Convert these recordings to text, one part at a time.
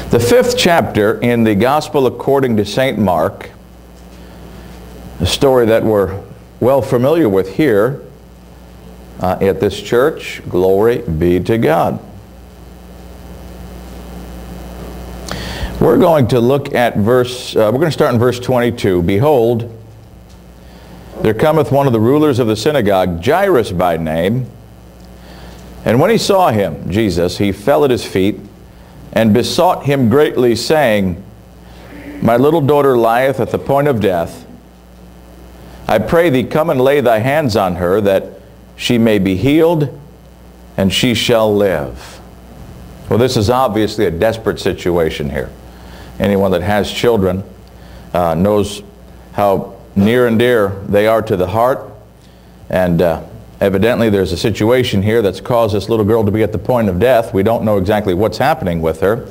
The 5th chapter in the Gospel according to St. Mark, a story that we're well familiar with here at this church. Glory be to God. We're going to look at we're going to start in verse 22. Behold, there cometh one of the rulers of the synagogue, Jairus by name, and when he saw him, Jesus, he fell at his feet, and besought him greatly, saying, My little daughter lieth at the point of death. I pray thee, come and lay thy hands on her, that she may be healed, and she shall live. Well, this is obviously a desperate situation here. Anyone that has children knows how near and dear they are to the heart, and evidently there's a situation here that's caused this little girl to be at the point of death. We don't know exactly what's happening with her,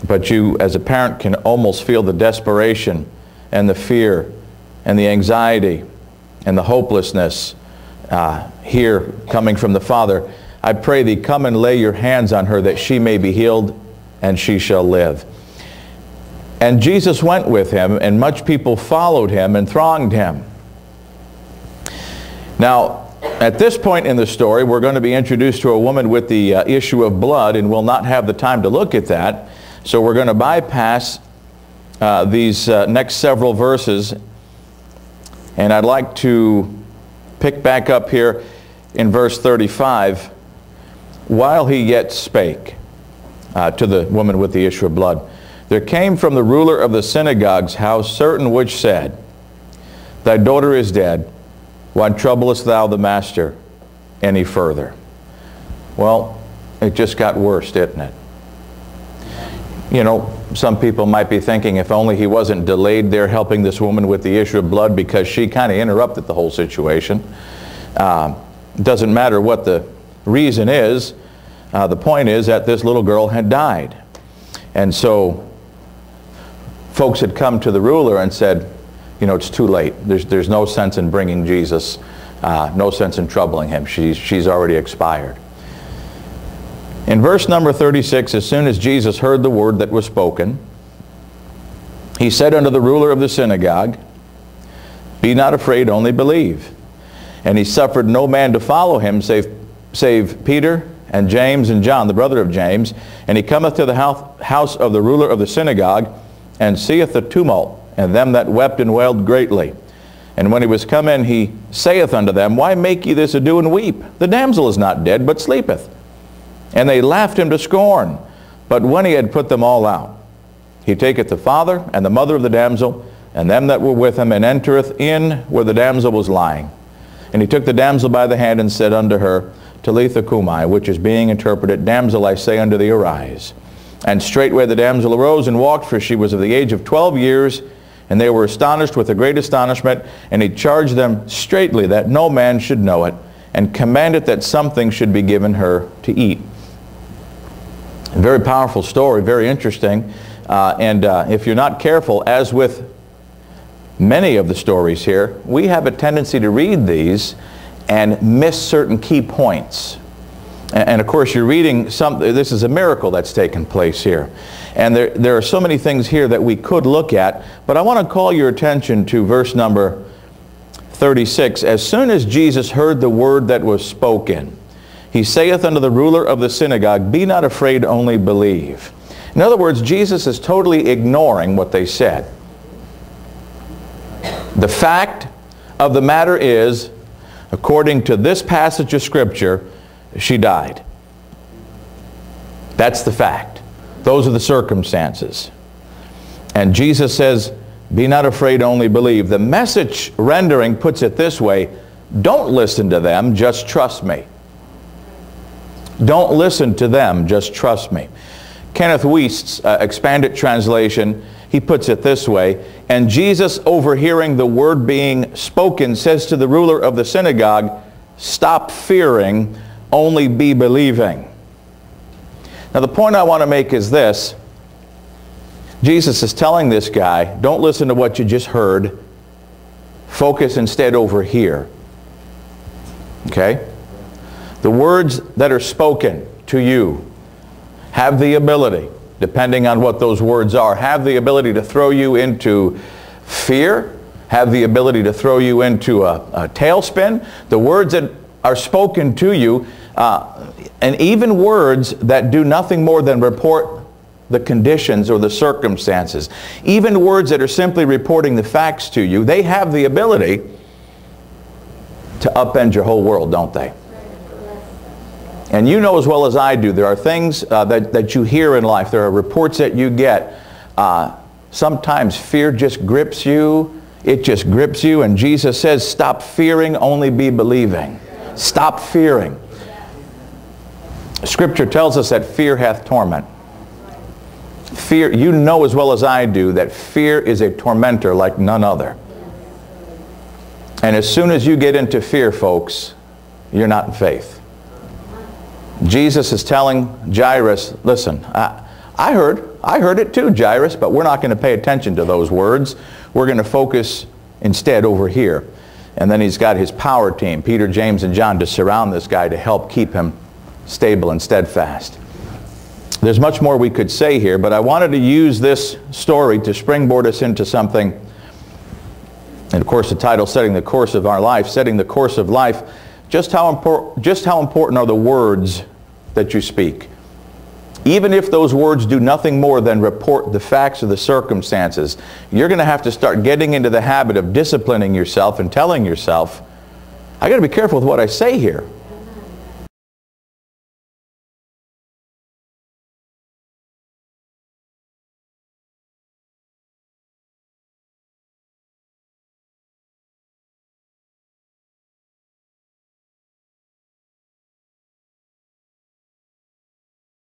but you as a parent can almost feel the desperation and the fear and the anxiety and the hopelessness here coming from the Father. I pray thee, come and lay your hands on her, that she may be healed, and she shall live. And Jesus went with him, and much people followed him and thronged him. Now, at this point in the story, we're going to be introduced to a woman with the issue of blood, and we'll not have the time to look at that. So we're going to bypass these next several verses, and I'd like to pick back up here in verse 35. While he yet spake to the woman with the issue of blood, there came from the ruler of the synagogue's house certain which said, Thy daughter is dead. Why troublest thou the master any further? Well, it just got worse, didn't it? You know, some people might be thinking, if only he wasn't delayed there helping this woman with the issue of blood, because she kind of interrupted the whole situation. Doesn't matter what the reason is. The point is that this little girl had died. And so folks had come to the ruler and said, you know, it's too late. There's no sense in bringing Jesus, no sense in troubling him. She's already expired. In verse number 36, as soon as Jesus heard the word that was spoken, he said unto the ruler of the synagogue, Be not afraid, only believe. And he suffered no man to follow him, save Peter and James and John, the brother of James. And he cometh to the house of the ruler of the synagogue, and seeth the tumult, and them that wept and wailed greatly. And when he was come in, he saith unto them, Why make ye this ado and weep? The damsel is not dead, but sleepeth. And they laughed him to scorn. But when he had put them all out, he taketh the father and the mother of the damsel, and them that were with him, and entereth in where the damsel was lying. And he took the damsel by the hand, and said unto her, Talitha cumi, which is being interpreted, Damsel, I say unto thee, arise. And straightway the damsel arose and walked, for she was of the age of 12 years. And they were astonished with a great astonishment. And he charged them straitly that no man should know it, and commanded that something should be given her to eat. A very powerful story, very interesting. If you're not careful, as with many of the stories here, we have a tendency to read these and miss certain key points. And of course, you're reading something. This is a miracle that's taken place here. And there are so many things here that we could look at, but I want to call your attention to verse number 36. As soon as Jesus heard the word that was spoken, he saith unto the ruler of the synagogue, Be not afraid, only believe. In other words, Jesus is totally ignoring what they said. The fact of the matter is, according to this passage of Scripture, she died. That's the fact. Those are the circumstances. And Jesus says, Be not afraid, only believe. The Message rendering puts it this way, don't listen to them, just trust me. Don't listen to them, just trust me. Kenneth Wuest's expanded translation, he puts it this way, And Jesus, overhearing the word being spoken, says to the ruler of the synagogue, Stop fearing, only be believing. Now the point I want to make is this. Jesus is telling this guy, don't listen to what you just heard. Focus instead over here. Okay? The words that are spoken to you have the ability depending on what those words are, have the ability to throw you into fear, have the ability to throw you into a tailspin. The words that are spoken to you, and even words that do nothing more than report the conditions or the circumstances, even words that are simply reporting the facts to you, they have the ability to upend your whole world, don't they? And you know as well as I do, there are things that you hear in life, there are reports that you get. Sometimes fear just grips you. It just grips you, and Jesus says, stop fearing, only be believing. Stop fearing. Scripture tells us that fear hath torment. Fear, you know as well as I do that fear is a tormentor like none other. And as soon as you get into fear, folks, you're not in faith. Jesus is telling Jairus, listen, I heard it too, Jairus, but we're not going to pay attention to those words. We're going to focus instead over here. And then he's got his power team, Peter, James, and John, to surround this guy to help keep him stable and steadfast. There's much more we could say here, but I wanted to use this story to springboard us into something. And of course the title, Setting the Course of Our Life, Setting the Course of Life. Just how important are the words that you speak? Even if those words do nothing more than report the facts of the circumstances, you're going to have to start getting into the habit of disciplining yourself and telling yourself, I got to be careful with what I say here.